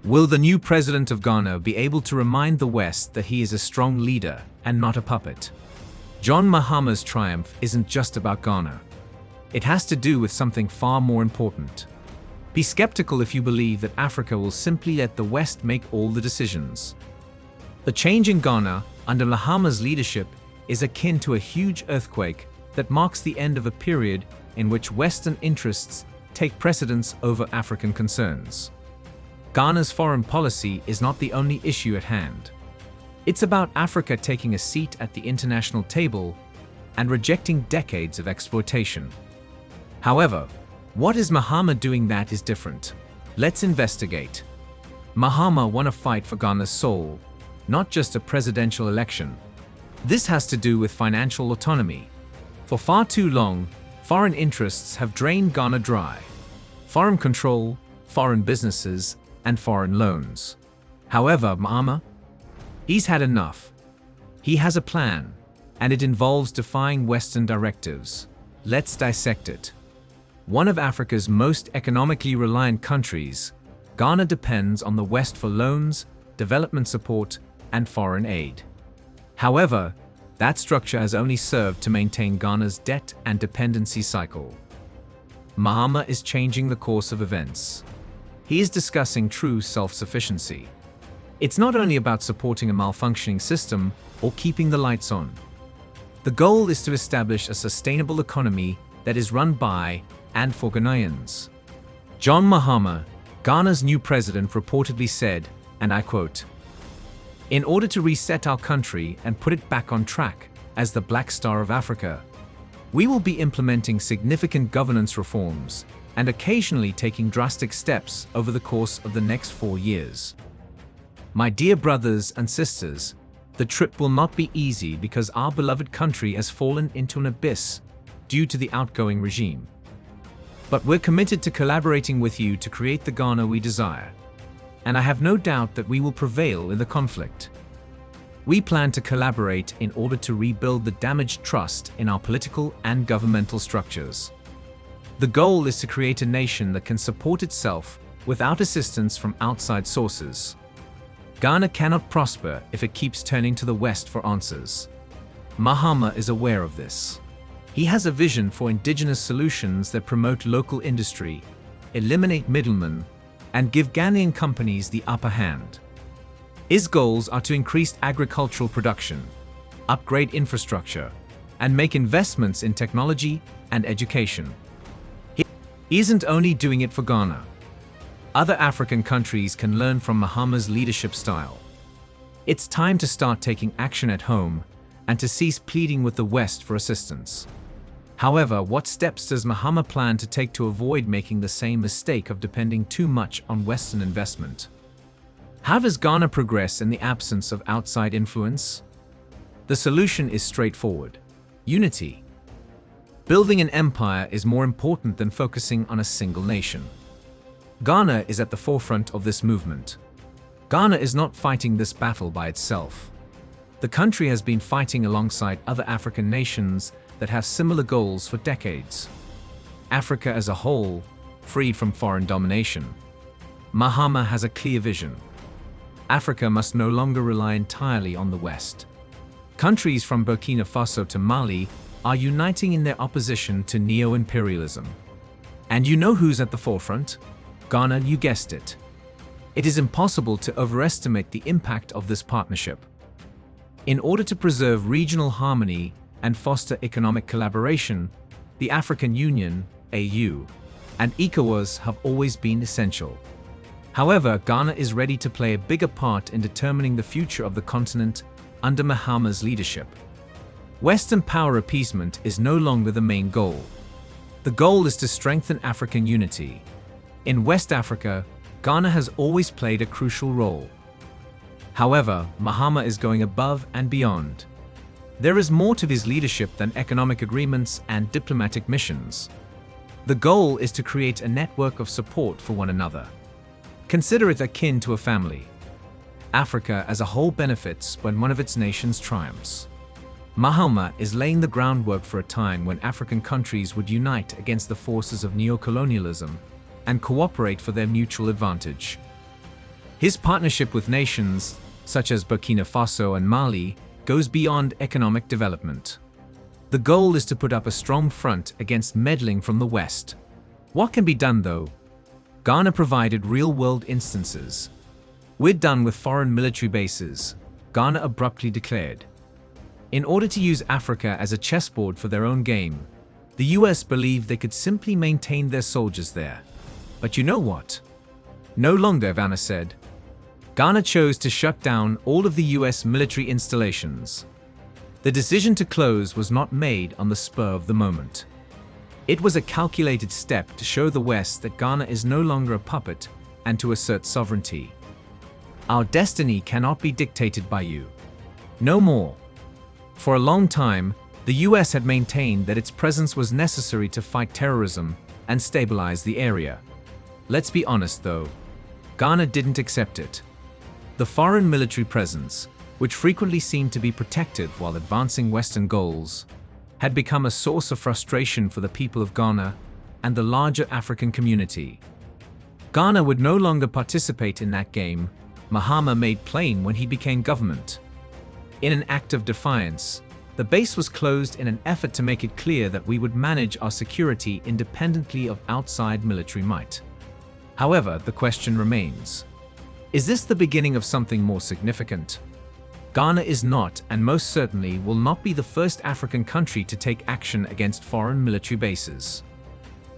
Will the new president of Ghana be able to remind the West that he is a strong leader and not a puppet? John Mahama's triumph isn't just about Ghana. It has to do with something far more important. Be skeptical if you believe that Africa will simply let the West make all the decisions. The change in Ghana under Mahama's leadership is akin to a huge earthquake that marks the end of a period in which Western interests take precedence over African concerns. Ghana's foreign policy is not the only issue at hand. It's about Africa taking a seat at the international table and rejecting decades of exploitation. However, what is Mahama doing that is different? Let's investigate. Mahama won a fight for Ghana's soul, not just a presidential election. This has to do with financial autonomy. For far too long, foreign interests have drained Ghana dry. Foreign control, foreign businesses, and foreign loans. However, Mahama, he's had enough. He has a plan, and it involves defying Western directives. Let's dissect it. One of Africa's most economically reliant countries, Ghana depends on the West for loans, development support, and foreign aid. However, that structure has only served to maintain Ghana's debt and dependency cycle. Mahama is changing the course of events. He is discussing true self-sufficiency. It's not only about supporting a malfunctioning system or keeping the lights on. The goal is to establish a sustainable economy that is run by and for Ghanaians. John Mahama, Ghana's new president, reportedly said, and I quote, "In order to reset our country and put it back on track as the Black Star of Africa, we will be implementing significant governance reforms and occasionally taking drastic steps over the course of the next 4 years. My dear brothers and sisters, the trip will not be easy because our beloved country has fallen into an abyss due to the outgoing regime. But we're committed to collaborating with you to create the Ghana we desire, and I have no doubt that we will prevail in the conflict. We plan to collaborate in order to rebuild the damaged trust in our political and governmental structures. The goal is to create a nation that can support itself without assistance from outside sources. Ghana cannot prosper if it keeps turning to the West for answers. Mahama is aware of this. He has a vision for indigenous solutions that promote local industry, eliminate middlemen, and give Ghanaian companies the upper hand. His goals are to increase agricultural production, upgrade infrastructure, and make investments in technology and education. He isn't only doing it for Ghana. Other African countries can learn from Mahama's leadership style. It's time to start taking action at home and to cease pleading with the West for assistance. However, what steps does Mahama plan to take to avoid making the same mistake of depending too much on Western investment? How does Ghana progress in the absence of outside influence? The solution is straightforward: unity. Building an empire is more important than focusing on a single nation. Ghana is at the forefront of this movement. Ghana is not fighting this battle by itself. The country has been fighting alongside other African nations that have similar goals for decades. Africa as a whole, freed from foreign domination. Mahama has a clear vision. Africa must no longer rely entirely on the West. Countries from Burkina Faso to Mali are uniting in their opposition to neo-imperialism. And you know who's at the forefront? Ghana, you guessed it. It is impossible to overestimate the impact of this partnership. In order to preserve regional harmony and foster economic collaboration, the African Union, AU, and ECOWAS have always been essential. However, Ghana is ready to play a bigger part in determining the future of the continent under Mahama's leadership. Western power appeasement is no longer the main goal. The goal is to strengthen African unity. In West Africa, Ghana has always played a crucial role. However, Mahama is going above and beyond. There is more to his leadership than economic agreements and diplomatic missions. The goal is to create a network of support for one another. Consider it akin to a family. Africa as a whole benefits when one of its nations triumphs. Mahama is laying the groundwork for a time when African countries would unite against the forces of neocolonialism and cooperate for their mutual advantage. His partnership with nations, such as Burkina Faso and Mali, goes beyond economic development. The goal is to put up a strong front against meddling from the West. What can be done, though? Ghana provided real-world instances. "We're done with foreign military bases," Ghana abruptly declared. In order to use Africa as a chessboard for their own game, the US believed they could simply maintain their soldiers there. But you know what? No longer, Ghana said. Ghana chose to shut down all of the US military installations. The decision to close was not made on the spur of the moment. It was a calculated step to show the West that Ghana is no longer a puppet and to assert sovereignty. "Our destiny cannot be dictated by you. No more." For a long time, the US had maintained that its presence was necessary to fight terrorism and stabilize the area. Let's be honest, though, Ghana didn't accept it. The foreign military presence, which frequently seemed to be protective while advancing Western goals, had become a source of frustration for the people of Ghana and the larger African community. Ghana would no longer participate in that game, Mahama made plain when he became government. In an act of defiance, the base was closed in an effort to make it clear that we would manage our security independently of outside military might. However, the question remains: is this the beginning of something more significant? Ghana is not, and most certainly will not be, the first African country to take action against foreign military bases.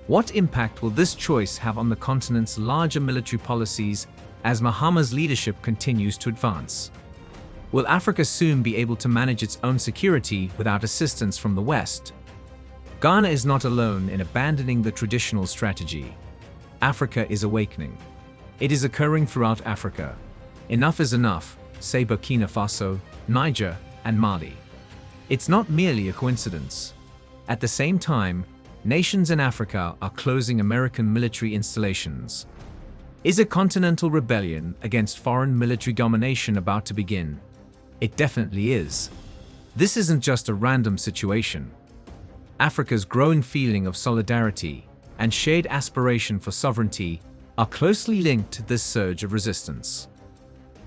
What impact will this choice have on the continent's larger military policies as Mahama's leadership continues to advance? Will Africa soon be able to manage its own security without assistance from the West? Ghana is not alone in abandoning the traditional strategy. Africa is awakening. It is occurring throughout Africa. Enough is enough, say Burkina Faso, Niger, and Mali. It's not merely a coincidence. At the same time, nations in Africa are closing American military installations. Is a continental rebellion against foreign military domination about to begin? It definitely is. This isn't just a random situation. Africa's growing feeling of solidarity and shared aspiration for sovereignty are closely linked to this surge of resistance.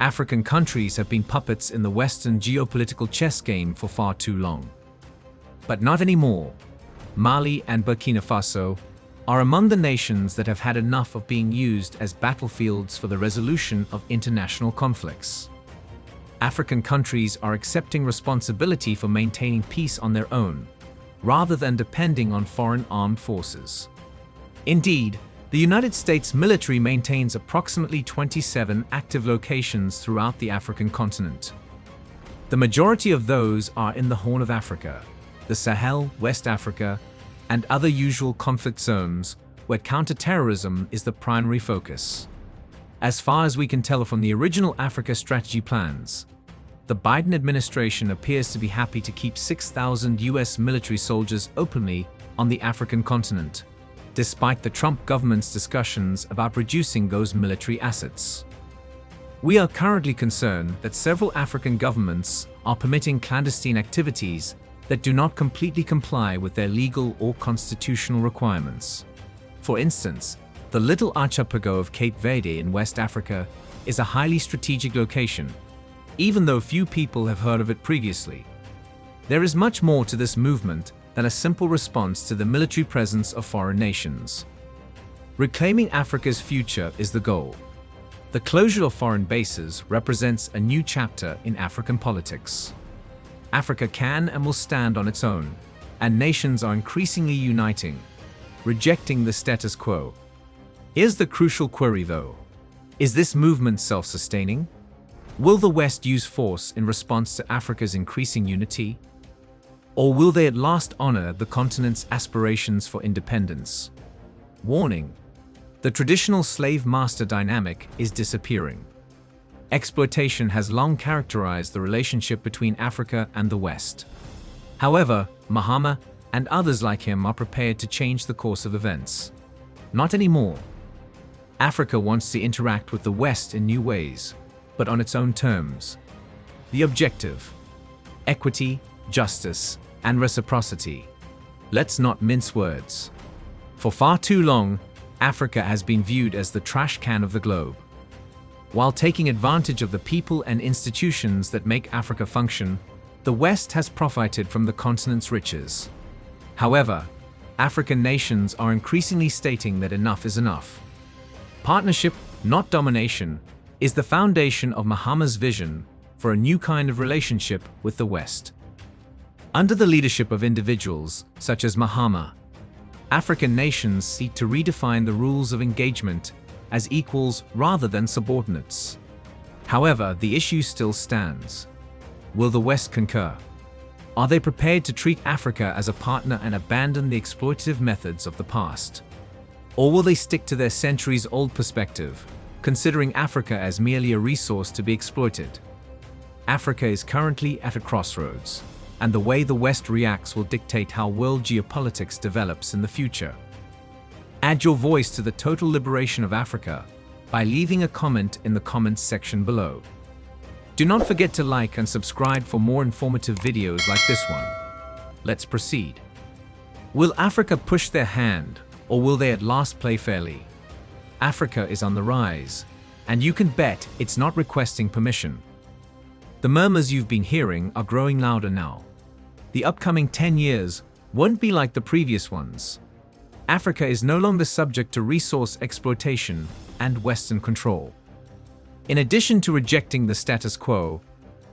African countries have been puppets in the Western geopolitical chess game for far too long. But not anymore. Mali and Burkina Faso are among the nations that have had enough of being used as battlefields for the resolution of international conflicts. African countries are accepting responsibility for maintaining peace on their own, rather than depending on foreign armed forces. Indeed, the United States military maintains approximately 27 active locations throughout the African continent. The majority of those are in the Horn of Africa, the Sahel, West Africa, and other usual conflict zones where counterterrorism is the primary focus. As far as we can tell from the original Africa strategy plans, the Biden administration appears to be happy to keep 6,000 US military soldiers openly on the African continent, despite the Trump government's discussions about reducing those military assets. We are currently concerned that several African governments are permitting clandestine activities that do not completely comply with their legal or constitutional requirements. For instance, the little archipelago of Cape Verde in West Africa is a highly strategic location, even though few people have heard of it previously. There is much more to this movement than a simple response to the military presence of foreign nations. Reclaiming Africa's future is the goal. The closure of foreign bases represents a new chapter in African politics. Africa can and will stand on its own, and nations are increasingly uniting, rejecting the status quo. Here's the crucial query, though. Is this movement self-sustaining? Will the West use force in response to Africa's increasing unity? Or will they at last honor the continent's aspirations for independence? Warning: the traditional slave-master dynamic is disappearing. Exploitation has long characterized the relationship between Africa and the West. However, Mahama and others like him are prepared to change the course of events. Not anymore. Africa wants to interact with the West in new ways, but on its own terms. The objective: equity, justice, and reciprocity. Let's not mince words. For far too long, Africa has been viewed as the trash can of the globe. While taking advantage of the people and institutions that make Africa function, the West has profited from the continent's riches. However, African nations are increasingly stating that enough is enough. Partnership, not domination, is the foundation of Mahama's vision for a new kind of relationship with the West. Under the leadership of individuals such as Mahama, African nations seek to redefine the rules of engagement as equals rather than subordinates. However, the issue still stands. Will the West concur? Are they prepared to treat Africa as a partner and abandon the exploitative methods of the past? Or will they stick to their centuries-old perspective, considering Africa as merely a resource to be exploited? Africa is currently at a crossroads, and the way the West reacts will dictate how world geopolitics develops in the future. Add your voice to the total liberation of Africa by leaving a comment in the comments section below. Do not forget to like and subscribe for more informative videos like this one. Let's proceed. Will Africa push their hand, or will they at last play fairly? Africa is on the rise, and you can bet it's not requesting permission. The murmurs you've been hearing are growing louder now. The upcoming 10 years won't be like the previous ones. Africa is no longer subject to resource exploitation and Western control. In addition to rejecting the status quo,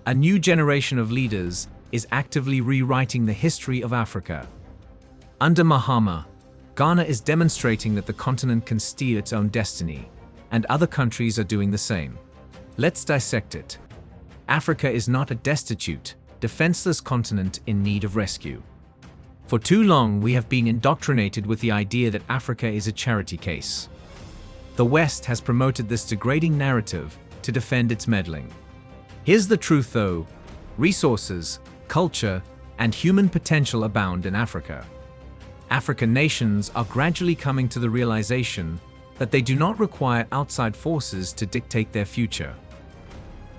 a new generation of leaders is actively rewriting the history of Africa. Under Mahama, Ghana is demonstrating that the continent can steer its own destiny, and other countries are doing the same. Let's dissect it. Africa is not a destitute, defenseless continent in need of rescue. For too long, we have been indoctrinated with the idea that Africa is a charity case. The West has promoted this degrading narrative to defend its meddling. Here's the truth though: resources, culture, and human potential abound in Africa. African nations are gradually coming to the realization that they do not require outside forces to dictate their future.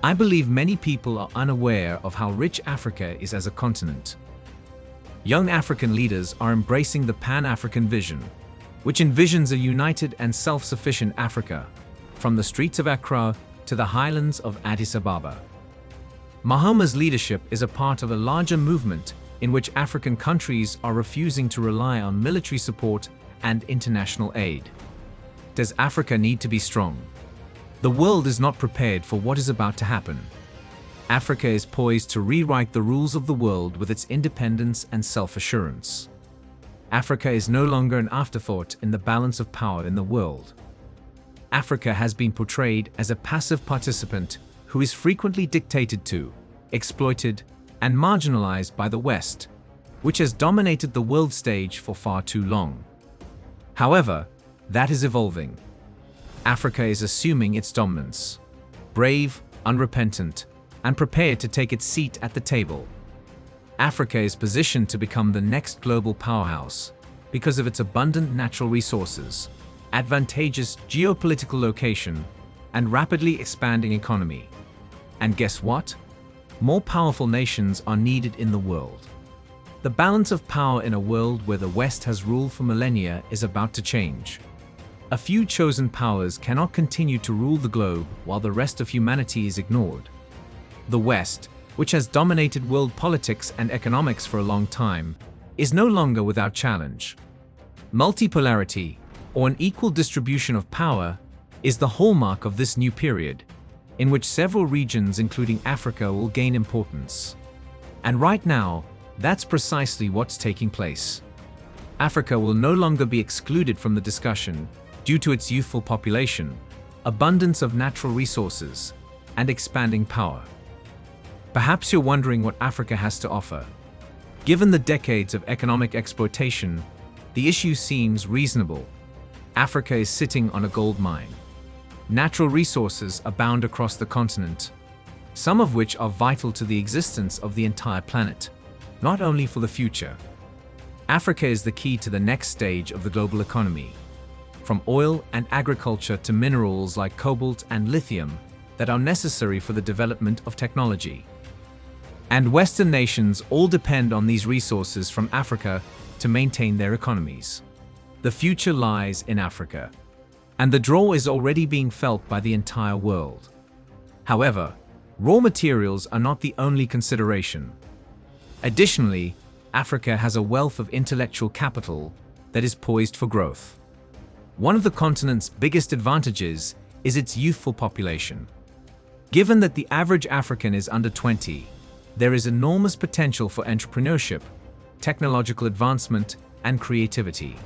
I believe many people are unaware of how rich Africa is as a continent. Young African leaders are embracing the Pan-African vision, which envisions a united and self-sufficient Africa, from the streets of Accra to the highlands of Addis Ababa. Mahama's leadership is a part of a larger movement in which African countries are refusing to rely on military support and international aid. Does Africa need to be strong? The world is not prepared for what is about to happen. Africa is poised to rewrite the rules of the world with its independence and self-assurance. Africa is no longer an afterthought in the balance of power in the world. Africa has been portrayed as a passive participant who is frequently dictated to, exploited, and marginalized by the West, which has dominated the world stage for far too long. However, that is evolving. Africa is assuming its dominance, brave, unrepentant, and prepared to take its seat at the table. Africa is positioned to become the next global powerhouse because of its abundant natural resources, advantageous geopolitical location, and rapidly expanding economy. And guess what? More powerful nations are needed in the world. The balance of power in a world where the West has ruled for millennia is about to change. A few chosen powers cannot continue to rule the globe while the rest of humanity is ignored. The West, which has dominated world politics and economics for a long time, is no longer without challenge. Multipolarity, or an equal distribution of power, is the hallmark of this new period, in which several regions including Africa will gain importance. And right now, that's precisely what's taking place. Africa will no longer be excluded from the discussion due to its youthful population, abundance of natural resources, and expanding power. Perhaps you're wondering what Africa has to offer. Given the decades of economic exploitation, the issue seems reasonable. Africa is sitting on a gold mine. Natural resources abound across the continent, some of which are vital to the existence of the entire planet, not only for the future. Africa is the key to the next stage of the global economy, from oil and agriculture to minerals like cobalt and lithium that are necessary for the development of technology. And Western nations all depend on these resources from Africa to maintain their economies. The future lies in Africa. and the draw is already being felt by the entire world. However, raw materials are not the only consideration. Additionally, Africa has a wealth of intellectual capital that is poised for growth. One of the continent's biggest advantages is its youthful population. Given that the average African is under 20, there is enormous potential for entrepreneurship, technological advancement, and creativity.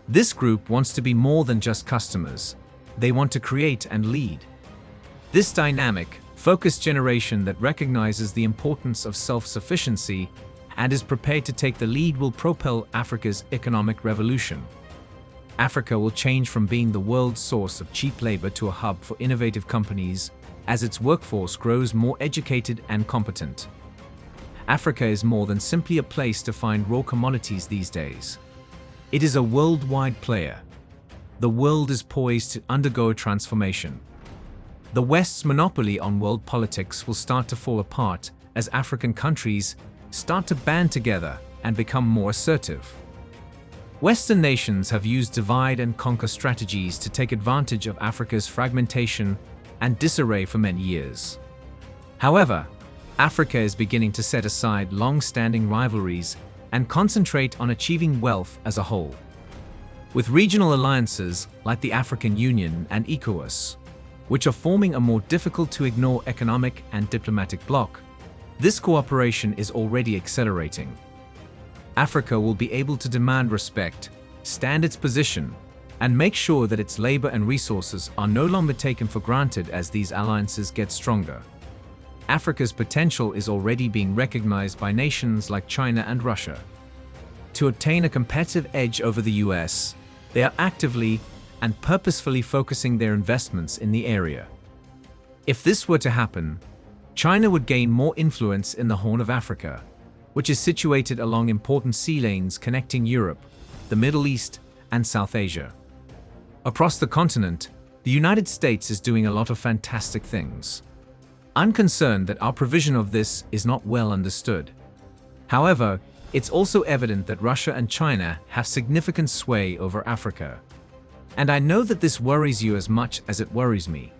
This group wants to be more than just customers. They want to create and lead. This dynamic, focused generation that recognizes the importance of self-sufficiency and is prepared to take the lead will propel Africa's economic revolution. Africa will change from being the world's source of cheap labor to a hub for innovative companies as its workforce grows more educated and competent. Africa is more than simply a place to find raw commodities these days. It is a worldwide player. The world is poised to undergo a transformation. The West's monopoly on world politics will start to fall apart as African countries start to band together and become more assertive. Western nations have used divide and conquer strategies to take advantage of Africa's fragmentation and disarray for many years. However, Africa is beginning to set aside long-standing rivalries and concentrate on achieving wealth as a whole. With regional alliances like the African Union and ECOWAS, which are forming a more difficult-to-ignore economic and diplomatic bloc, this cooperation is already accelerating. Africa will be able to demand respect, stand its position, and make sure that its labor and resources are no longer taken for granted as these alliances get stronger. Africa's potential is already being recognized by nations like China and Russia. To obtain a competitive edge over the US, they are actively and purposefully focusing their investments in the area. If this were to happen, China would gain more influence in the Horn of Africa, which is situated along important sea lanes connecting Europe, the Middle East, and South Asia. Across the continent, the United States is doing a lot of fantastic things. I'm concerned that our provision of this is not well understood. However, it's also evident that Russia and China have significant sway over Africa. And I know that this worries you as much as it worries me.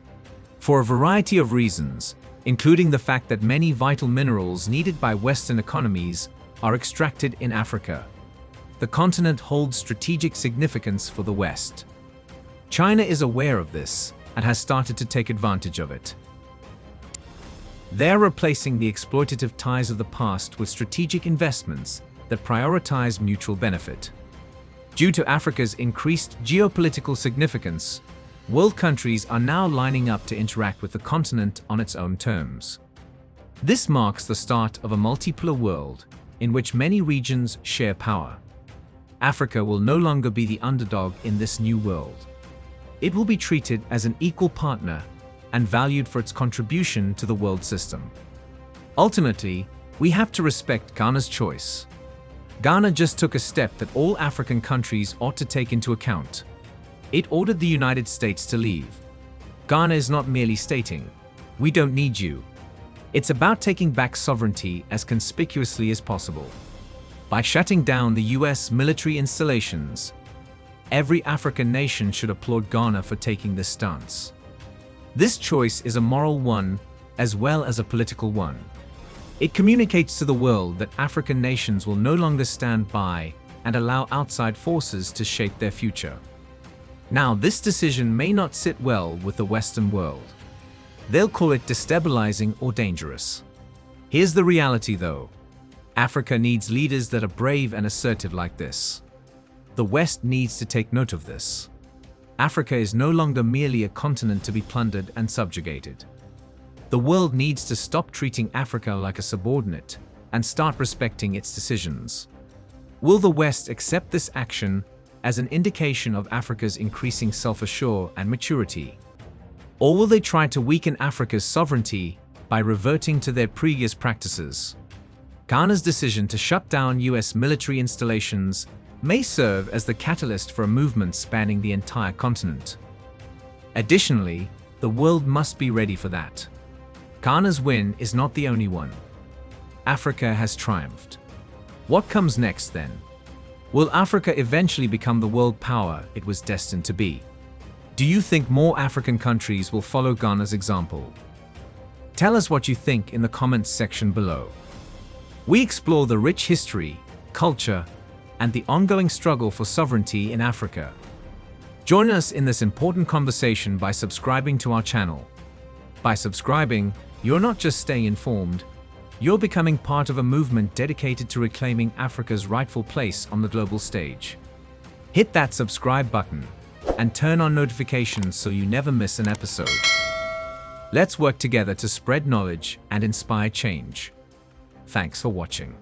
For a variety of reasons, including the fact that many vital minerals needed by Western economies are extracted in Africa. The continent holds strategic significance for the West. China is aware of this and has started to take advantage of it. They are replacing the exploitative ties of the past with strategic investments that prioritize mutual benefit. Due to Africa's increased geopolitical significance, world countries are now lining up to interact with the continent on its own terms. This marks the start of a multipolar world in which many regions share power. Africa will no longer be the underdog in this new world. It will be treated as an equal partner and valued for its contribution to the world system. Ultimately, we have to respect Ghana's choice. Ghana just took a step that all African countries ought to take into account. It ordered the United States to leave. Ghana is not merely stating, "We don't need you." It's about taking back sovereignty as conspicuously as possible. By shutting down the US military installations, every African nation should applaud Ghana for taking this stance. This choice is a moral one as well as a political one. It communicates to the world that African nations will no longer stand by and allow outside forces to shape their future. Now, this decision may not sit well with the Western world. They'll call it destabilizing or dangerous. Here's the reality though. Africa needs leaders that are brave and assertive like this. The West needs to take note of this. Africa is no longer merely a continent to be plundered and subjugated. The world needs to stop treating Africa like a subordinate and start respecting its decisions. Will the West accept this action as an indication of Africa's increasing self-assurance and maturity? Or will they try to weaken Africa's sovereignty by reverting to their previous practices? Ghana's decision to shut down US military installations may serve as the catalyst for a movement spanning the entire continent. Additionally, the world must be ready for that. Ghana's win is not the only one. Africa has triumphed. What comes next then? Will Africa eventually become the world power it was destined to be? Do you think more African countries will follow Ghana's example? Tell us what you think in the comments section below. We explore the rich history, culture, and the ongoing struggle for sovereignty in Africa. Join us in this important conversation by subscribing to our channel. By subscribing, you're not just staying informed, you're becoming part of a movement dedicated to reclaiming Africa's rightful place on the global stage. Hit that subscribe button and turn on notifications so you never miss an episode. Let's work together to spread knowledge and inspire change. Thanks for watching.